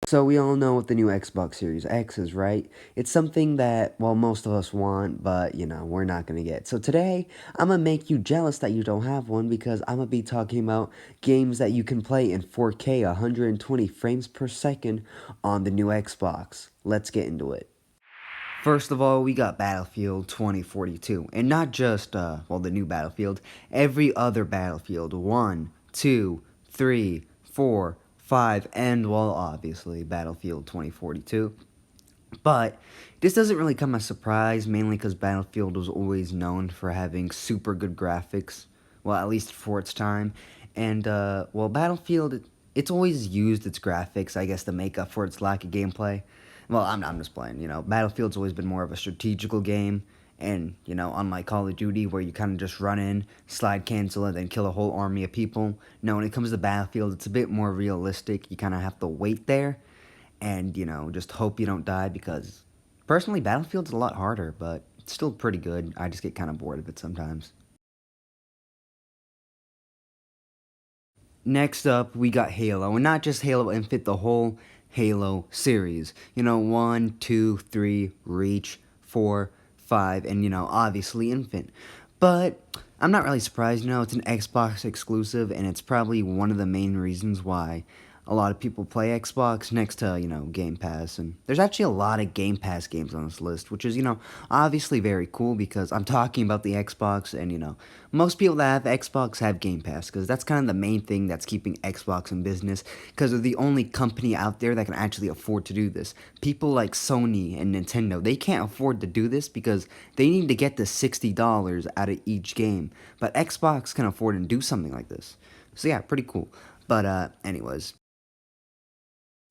So we all know what the new Xbox Series X is, right? It's something that, well, most of us want, but, we're not going to get. So today, I'm going to make you jealous that you don't have one because I'm going to be talking about games that you can play in 4K 120 frames per second on the new Xbox. Let's get into it. First of all, we got Battlefield 2042, and not just, the new Battlefield, every other Battlefield, 1, 2, 3, 4, 5, and, well, obviously, Battlefield 2042. But this doesn't really come as a surprise, mainly because Battlefield was always known for having super good graphics, well, at least for its time, and, Battlefield, it's always used its graphics, I guess, to make up for its lack of gameplay. Well, I'm just playing, Battlefield's always been more of a strategical game, and, unlike Call of Duty, where you kind of just run in, slide cancel, and then kill a whole army of people, no, when it comes to Battlefield, it's a bit more realistic. You kind of have to wait there, and, just hope you don't die, because, personally, Battlefield's a lot harder, but it's still pretty good. I just get kind of bored of it sometimes. Next up, we got Halo, and not just Halo Infinite, the whole Halo series. 1, 2, 3, Reach, 4, 5, and, obviously Infinite. But I'm not really surprised, it's an Xbox exclusive, and it's probably one of the main reasons why a lot of people play Xbox next to, Game Pass. And there's actually a lot of Game Pass games on this list, which is, obviously very cool because I'm talking about the Xbox, and, most people that have Xbox have Game Pass because that's kind of the main thing that's keeping Xbox in business because they're the only company out there that can actually afford to do this. People like Sony and Nintendo, they can't afford to do this because they need to get the $60 out of each game. But Xbox can afford to do something like this. So yeah, pretty cool. But anyways,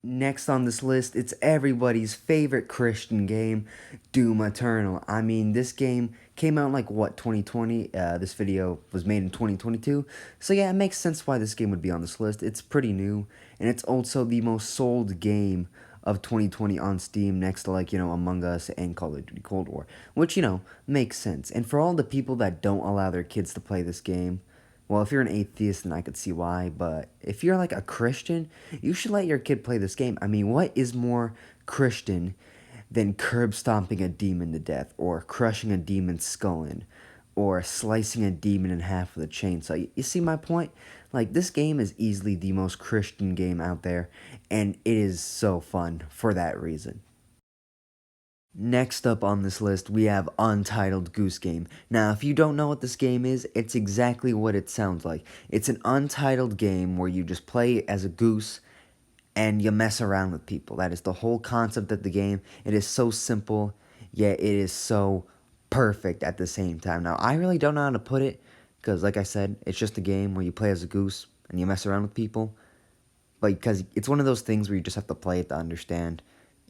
next on this list, it's everybody's favorite Christian game, Doom Eternal. I mean, this game came out in, like, what, 2020? This video was made in 2022. So yeah, it makes sense why this game would be on this list. It's pretty new, and it's also the most sold game of 2020 on Steam next to, like, Among Us and Call of Duty Cold War, which, makes sense. And for all the people that don't allow their kids to play this game, well, if you're an atheist, then I could see why, but if you're like a Christian, you should let your kid play this game. I mean, what is more Christian than curb stomping a demon to death, or crushing a demon's skull in, or slicing a demon in half with a chainsaw? You see my point? Like, this game is easily the most Christian game out there, and it is so fun for that reason. Next up on this list, we have Untitled Goose Game. Now, if you don't know what this game is, it's exactly what it sounds like. It's an untitled game where you just play as a goose and you mess around with people. That is the whole concept of the game. It is so simple, yet it is so perfect at the same time. Now, I really don't know how to put it because, like I said, it's just a game where you play as a goose and you mess around with people. But because it's one of those things where you just have to play it to understand.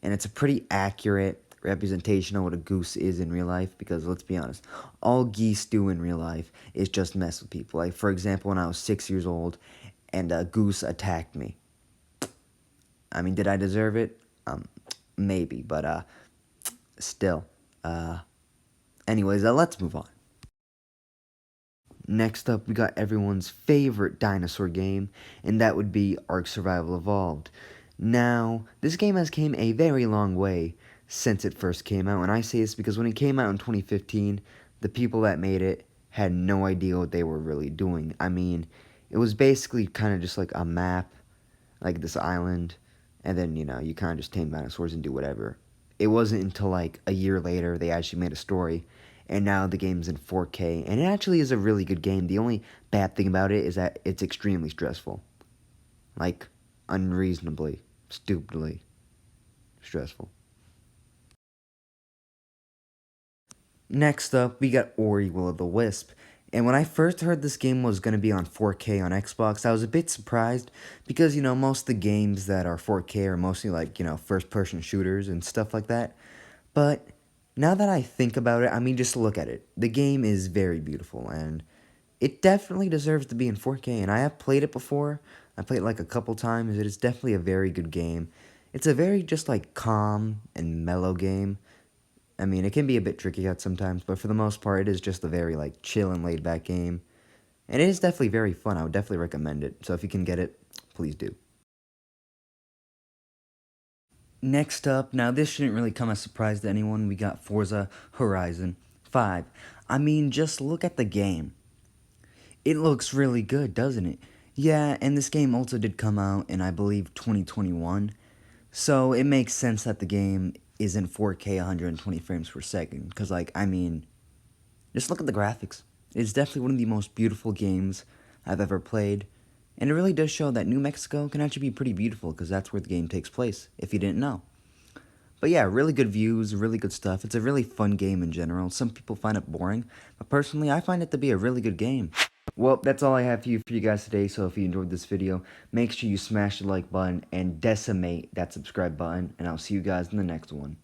And it's a pretty accurate representation of what a goose is in real life, because let's be honest, all geese do in real life is just mess with people. Like, for example, when I was 6 years old and a goose attacked me. I mean, did I deserve it? Maybe, but still. Anyways, let's move on. Next up, we got everyone's favorite dinosaur game, and that would be Ark Survival Evolved. Now, this game has came a very long way since it first came out, and I say this because when it came out in 2015, the people that made it had no idea what they were really doing. I mean, it was basically kind of just like a map, like this island, and then, you kind of just tame dinosaurs and do whatever. It wasn't until like a year later they actually made a story, and now the game's in 4K, and it actually is a really good game. The only bad thing about it is that it's extremely stressful. Like, unreasonably, stupidly stressful. Next up, we got Ori Will of the Wisp. And when I first heard this game was going to be on 4K on Xbox, I was a bit surprised because, most of the games that are 4K are mostly like, first person shooters and stuff like that. But now that I think about it, I mean, just look at it. The game is very beautiful, and it definitely deserves to be in 4K, and I have played it before. I played it like a couple times. It is definitely a very good game. It's a very just like calm and mellow game. I mean, it can be a bit tricky at sometimes, but for the most part, it is just a very like chill and laid back game. And it is definitely very fun. I would definitely recommend it. So if you can get it, please do. Next up, now this shouldn't really come as a surprise to anyone, we got Forza Horizon 5. I mean, just look at the game. It looks really good, doesn't it? Yeah, and this game also did come out in, I believe, 2021. So it makes sense that the game is in 4K 120 frames per second. Because, like, I mean, just look at the graphics. It's definitely one of the most beautiful games I've ever played. And it really does show that New Mexico can actually be pretty beautiful because that's where the game takes place, if you didn't know. But yeah, really good views, really good stuff. It's a really fun game in general. Some people find it boring, but personally, I find it to be a really good game. Well, that's all I have for you guys today, so if you enjoyed this video, make sure you smash the like button and decimate that subscribe button, and I'll see you guys in the next one.